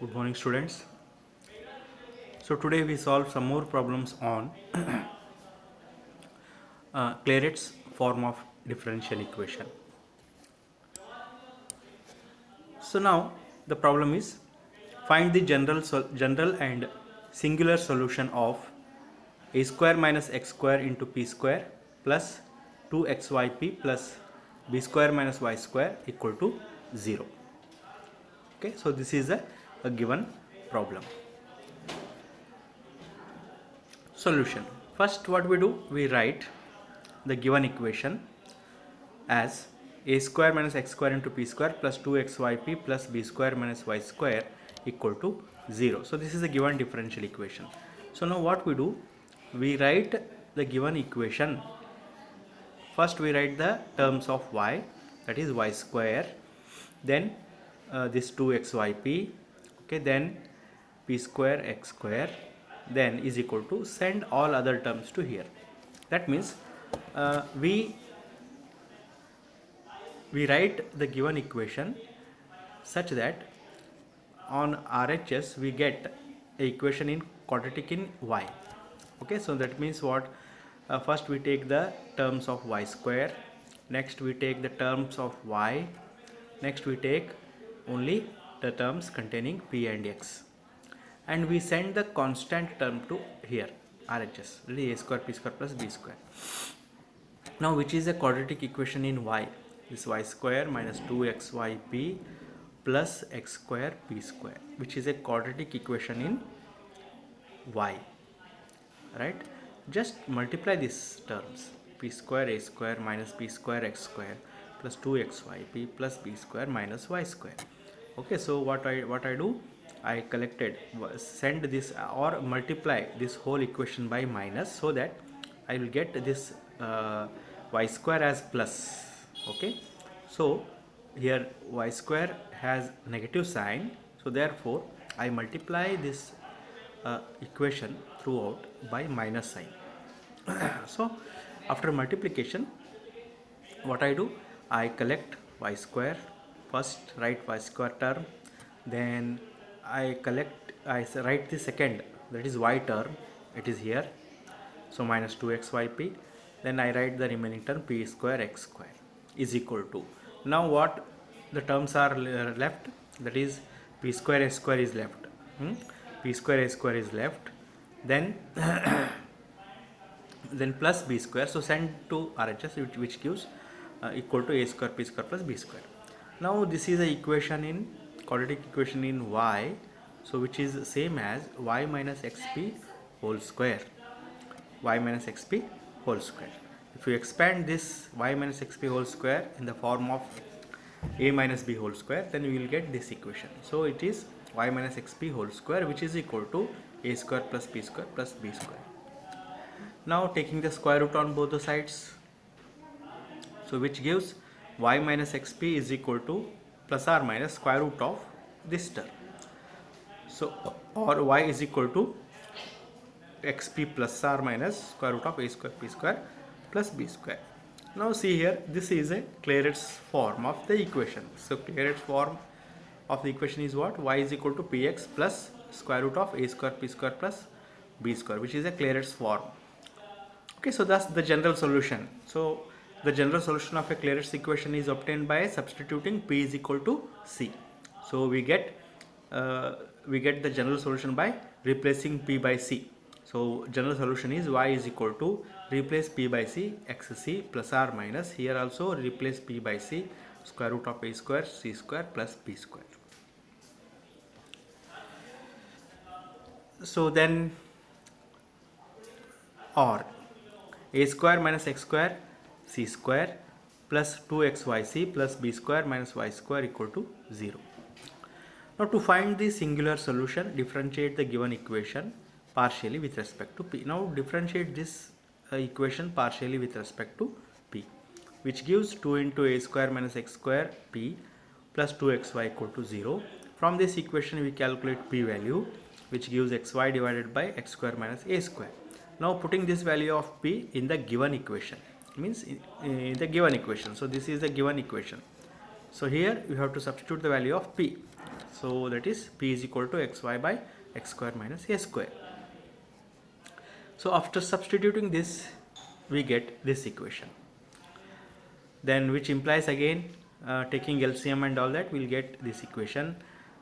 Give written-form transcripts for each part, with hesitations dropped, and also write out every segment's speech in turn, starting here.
Good morning, students. So today we solve some more problems on Clairaut's form of differential equation. So now the problem is find the general and singular solution of a square minus x square into p square plus 2xyp plus b square minus y square equal to 0. Okay, so this is a given problem. Solution. First, what we do, we write the given equation as a square minus x square into p square plus 2xyp plus b square minus y square equal to 0. So this is the given differential equation. So now what we do, we write the given equation. First we write the terms of y, that is y square, then this 2xyp, okay, then p square x square, then is equal to send all other terms to here. That means we write the given equation such that on RHS we get a equation in quadratic in y. Okay, so that means what, first we take the terms of y square, next we take the terms of y, next we take only the terms containing p and x, and we send the constant term to here RHS, really a square p square plus b square. Now which is a quadratic equation in y? This y square minus 2xyp plus x square p square, which is a quadratic equation in y, right? Just multiply these terms, p square a square minus p square x square plus 2xyp plus b square minus y square. Okay, so what I do, I collected, send this or multiply this whole equation by minus, so that I will get this y square as plus. Okay, so here y square has negative sign, so therefore I multiply this equation throughout by minus sign. So after multiplication, what I do, I collect y square, first write y square term, then I write the second, that is y term, it is here, so minus 2xyp, then I write the remaining term p square x square is equal to, now what the terms are left, that is p square a square is left, p square a square is left, then then plus b square, so send to RHS, which gives equal to a square p square plus b square. Now this is a equation in quadratic equation in y, so which is same as y minus xp whole square, y minus xp whole square. If you expand this y minus xp whole square in the form of a minus b whole square, then we will get this equation. So it is y minus xp whole square, which is equal to a square plus p square plus b square. Now taking the square root on both the sides, so which gives y minus xp is equal to plus or minus square root of this term. So or y is equal to xp plus or minus square root of a square p square plus b square. Now see here, this is a Clairaut's form of the equation. So Clairaut's form of the equation is what? Y is equal to px plus square root of a square p square plus b square, which is a Clairaut's form. Okay, so that's the general solution. So the general solution of a Clairaut's equation is obtained by substituting p is equal to c. So we get the general solution by replacing p by c. So general solution is y is equal to replace p by c xc plus or minus, here also replace p by c square root of a square c square plus b square. So then, or a square minus x square c square plus 2xyc plus b square minus y square equal to 0. Now to find the singular solution, differentiate the given equation partially with respect to p. Now differentiate this equation partially with respect to p, which gives 2 into a square minus x square p plus 2xy equal to 0. From this equation we calculate p value, which gives xy divided by x square minus a square. Now putting this value of p in the given equation, means in the given equation, so this is the given equation. So here you have to substitute the value of p. So that is p is equal to xy by x square minus a square. So after substituting this, we get this equation. Then which implies again taking LCM and all that, we'll get this equation.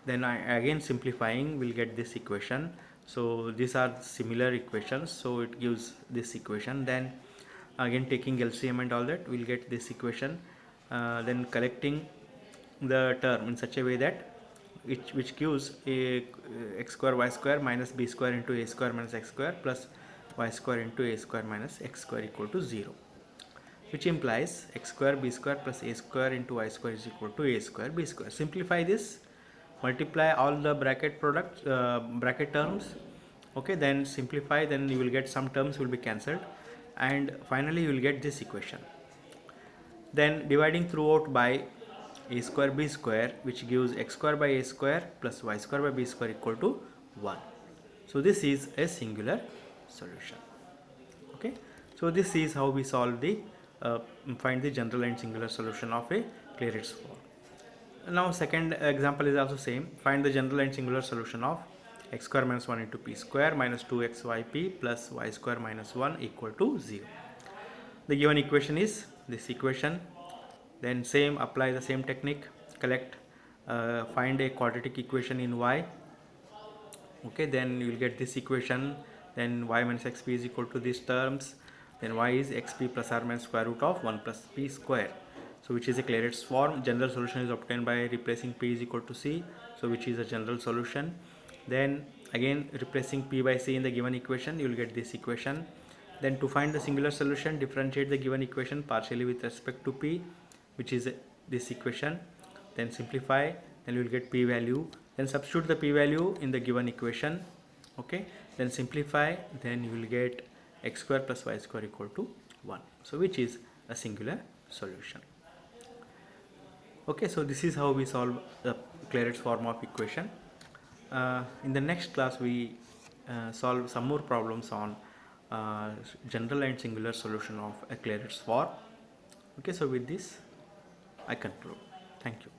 Then again simplifying, we'll get this equation. So these are similar equations, so it gives this equation. Then again taking LCM and all that, we'll get this equation. Then collecting the term in such a way that which gives a x square y square minus b square into a square minus x square plus y square into a square minus x square equal to 0, which implies x square b square plus a square into y square is equal to a square b square. Simplify this, multiply all the bracket products, bracket terms, okay, then simplify, then you will get some terms will be cancelled, and finally you will get this equation. Then dividing throughout by a square b square, which gives x square by a square plus y square by b square equal to 1. So this is a singular solution. Okay, so this is how we solve the find the general and singular solution of a Clairaut's form. Now second example is also same. Find the general and singular solution of x square minus 1 into p square minus 2xyp plus y square minus 1 equal to 0. The given equation is this equation. Then same, apply the same technique, collect, find a quadratic equation in y. Okay, then you will get this equation. Then y minus xp is equal to these terms. Then y is xp plus r minus square root of 1 plus p square. So which is a Clairaut's form. General solution is obtained by replacing p is equal to c. So which is a general solution. Then again replacing p by c in the given equation, you will get this equation. Then to find the singular solution, differentiate the given equation partially with respect to p, which is this equation. Then simplify, then you will get p value. Then substitute the p value in the given equation. Okay, then simplify, then you will get x square plus y square equal to 1. So which is a singular solution. Okay, so this is how we solve the Clairaut's form of equation. In the next class we solve some more problems on general and singular solution of a Clairaut's form. Okay, so with this I conclude. Thank you.